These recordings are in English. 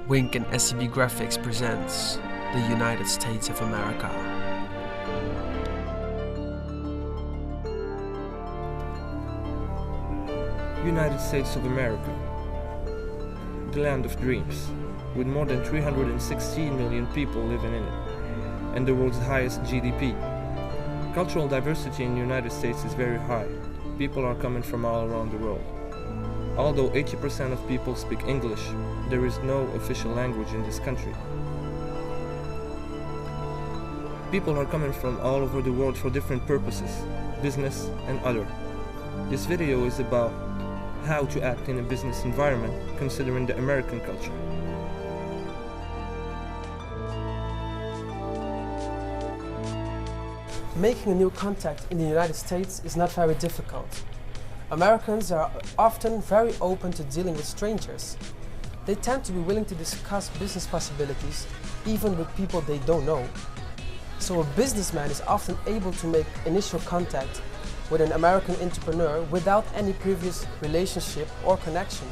WiNC and SCB Graphics presents the United States of America. United States of America, the land of dreams, with more than 316 million people living in it, and the world's highest GDP. Cultural diversity in the United States is very high. People are coming from all around the world. Although 80% of people speak English, there is no official language in this country. People are coming from all over the world for different purposes, business and other. This video is about how to act in a business environment considering the American culture. Making a new contact in the United States is not very difficult. Americans are often very open to dealing with strangers. They tend to be willing to discuss business possibilities, even with people they don't know. So a businessman is often able to make initial contact with an American entrepreneur without any previous relationship or connection.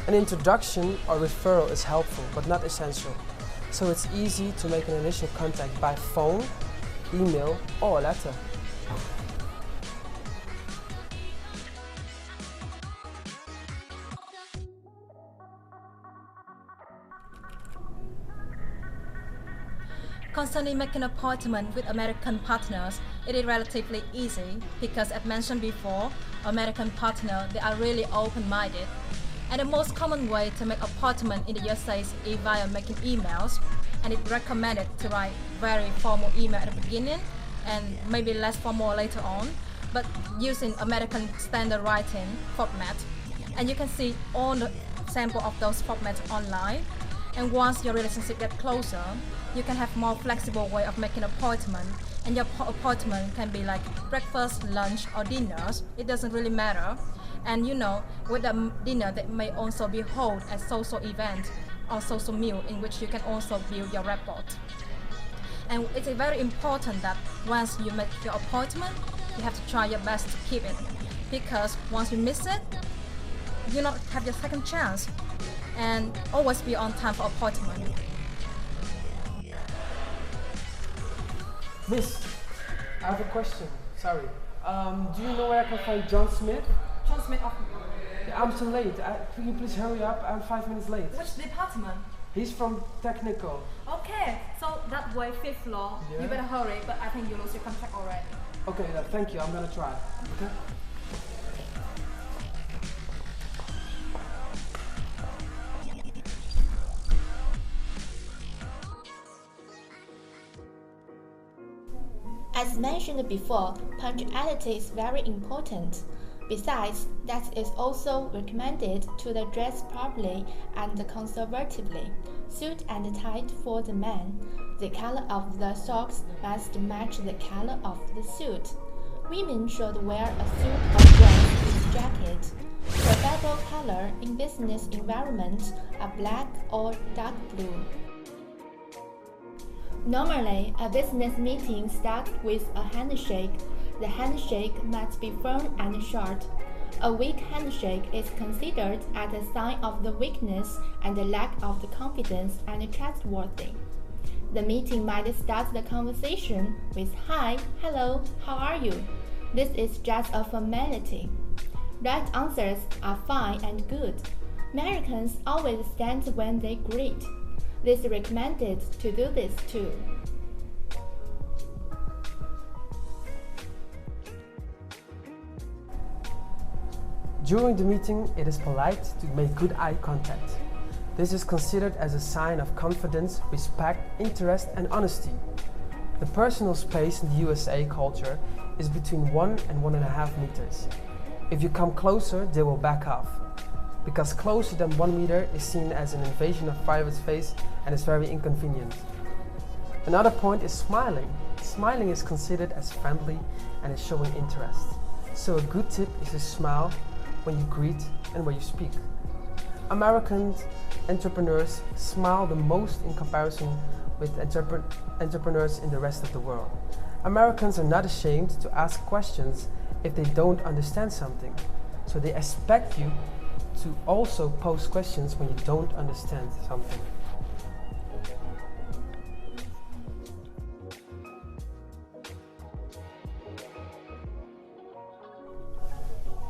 An introduction or referral is helpful, but not essential. So it's easy to make an initial contact by phone, email, or a letter. Concerning making an appointment with American partners, it is relatively easy because, as mentioned before, American partners, they are really open-minded. And the most common way to make appointment in the USA is via making emails, and it's recommended to write very formal email at the beginning and maybe less formal later on, but using American standard writing format. And you can see all the sample of those formats online. And once your relationship gets closer, you can have more flexible way of making an appointment. And your appointment can be like breakfast, lunch, or dinners. It doesn't really matter. And you know, with the dinner, that may also be held as social event or social meal in which you can also build your rapport. And it's very important that once you make your appointment, you have to try your best to keep it. Because once you miss it, you not have your second chance. And always be on time for appointment. Miss, I have a question. Sorry. Do you know where I can find John Smith? John Smith of Yeah, I'm too late. Can you please hurry up? I'm 5 minutes late. which department? He's from technical. Okay, so that way, 5th floor. Yeah. You better hurry, but I think you lose your contract already. Okay, thank you. I'm gonna try. Okay. As mentioned before, punctuality is very important. Besides, that is also recommended to dress properly and conservatively. Suit and tie for the man. The color of the socks must match the color of the suit. Women should wear a suit or dress with jacket. Preferable color in business environment are black or dark blue. Normally, a business meeting starts with a handshake. The handshake must be firm and short. A weak handshake is considered as a sign of the weakness and the lack of the confidence and trustworthy. The meeting might start the conversation with "Hi, hello, how are you?" This is just a formality. Right answers are fine and good. Americans always stand when they greet. It is recommended to do this too. During the meeting, it is polite to make good eye contact. This is considered as a sign of confidence, respect, interest, and honesty. The personal space in the USA culture is between 1 and 1.5 meters. If you come closer, they will back off. Because closer than 1 meter is seen as an invasion of private space and is very inconvenient. Another point is smiling. Smiling is considered as friendly and is showing interest. So a good tip is to smile when you greet and when you speak. American entrepreneurs smile the most in comparison with entrepreneurs in the rest of the world. Americans are not ashamed to ask questions if they don't understand something. So they expect you to also pose questions when you don't understand something.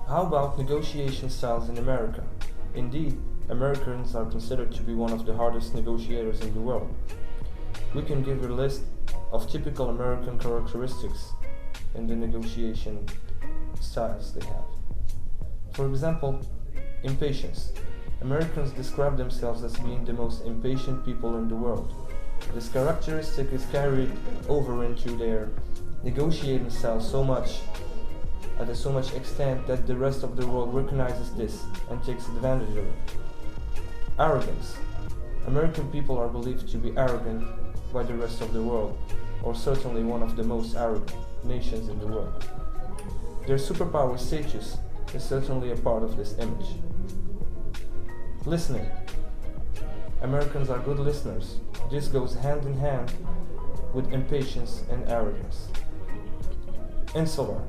How about negotiation styles in America? Indeed, Americans are considered to be one of the hardest negotiators in the world. We can give a list of typical American characteristics in the negotiation styles they have. For example, impatience. Americans describe themselves as being the most impatient people in the world. This characteristic is carried over into their negotiating style at so much extent that the rest of the world recognizes this and takes advantage of it. Arrogance. American people are believed to be arrogant by the rest of the world, or certainly one of the most arrogant nations in the world. Their superpower status is certainly a part of this image. Listening. Americans are good listeners. This goes hand in hand with impatience and arrogance. Insular.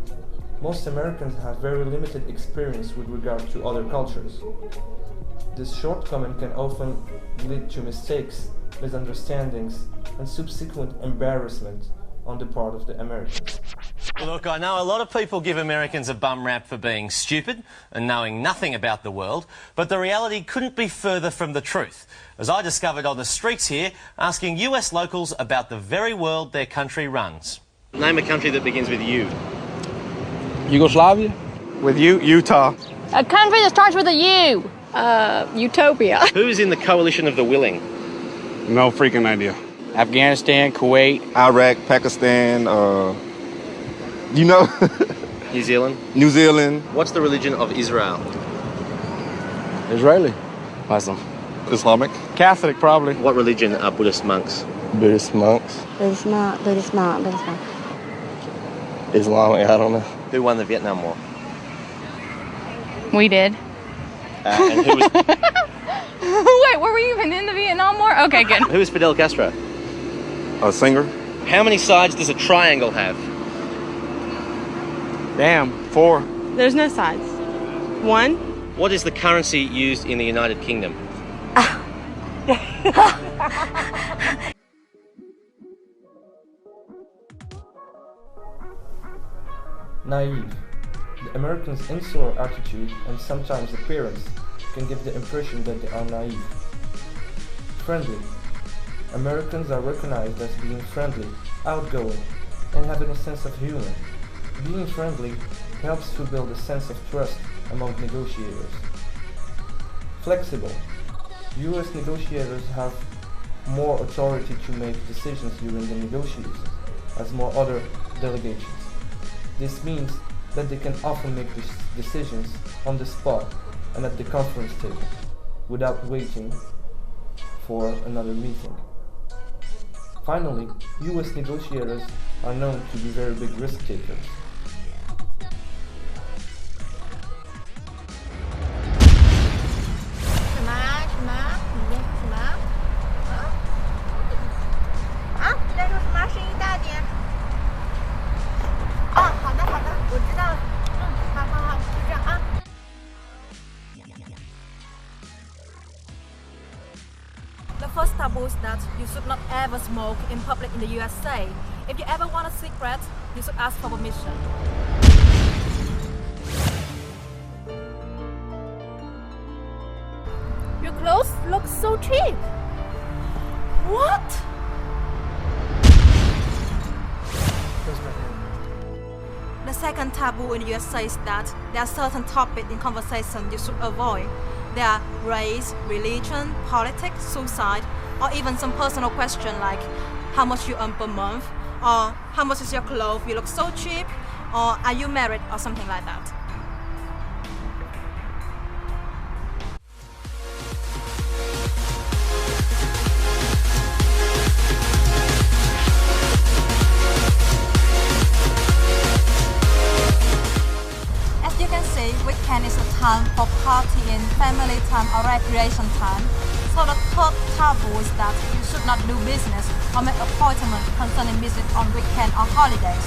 Most Americans have very limited experience with regard to other cultures. This shortcoming can often lead to mistakes, misunderstandings, and subsequent embarrassment on the part of the Americans. Look, I know a lot of people give Americans a bum rap for being stupid and knowing nothing about the world, but the reality couldn't be further from the truth, as I discovered on the streets here, asking US locals about the very world their country runs. Name a country that begins with U. Yugoslavia? With you, Utah. A country that starts with a U. Utopia. Who is in the coalition of the willing? No freaking idea. Afghanistan, Kuwait. Iraq, Pakistan, you know, New Zealand. New Zealand. What's the religion of Israel? Israeli. Muslim. Islamic. Catholic, probably. What religion are Buddhist monks? Buddhist monks. Buddhist monk. Islamic, I don't know. Who won the Vietnam War? We did. And who was, Wait, were we even in the Vietnam War? Okay, good. who was Fidel Castro? A singer. How many sides does a triangle have? Damn, 4. There's no sides. 1. What is the currency used in the United Kingdom? Naive. The Americans' insular attitude and sometimes appearance can give the impression that they are naive. Friendly. Americans are recognized as being friendly, outgoing, and having a sense of humor. Being friendly helps to build a sense of trust among negotiators. Flexible. US negotiators have more authority to make decisions during the negotiations, as more other delegations. This means that they can often make decisions on the spot and at the conference table, without waiting for another meeting. Finally, US negotiators are known to be very big risk takers. The first taboo is that you should not ever smoke in public in the USA. If you ever want a cigarette, you should ask for permission. Your clothes look so cheap. What? The second taboo in the USA is that there are certain topics in conversation you should avoid. There are race, religion, politics, suicide, or even some personal question like how much you earn per month, or how much is your clothes, you look so cheap, or are you married, or something like that. As you can see, weekend is a time for partying, family time, or recreation time. So the third taboo is that you should not do business or make appointments concerning business on weekend or holidays.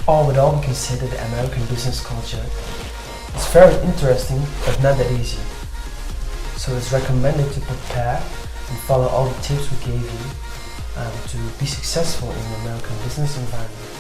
All with all, we can say that the American business culture is very interesting, but not that easy. So it's recommended to prepare and follow all the tips we gave you to be successful in the American business environment.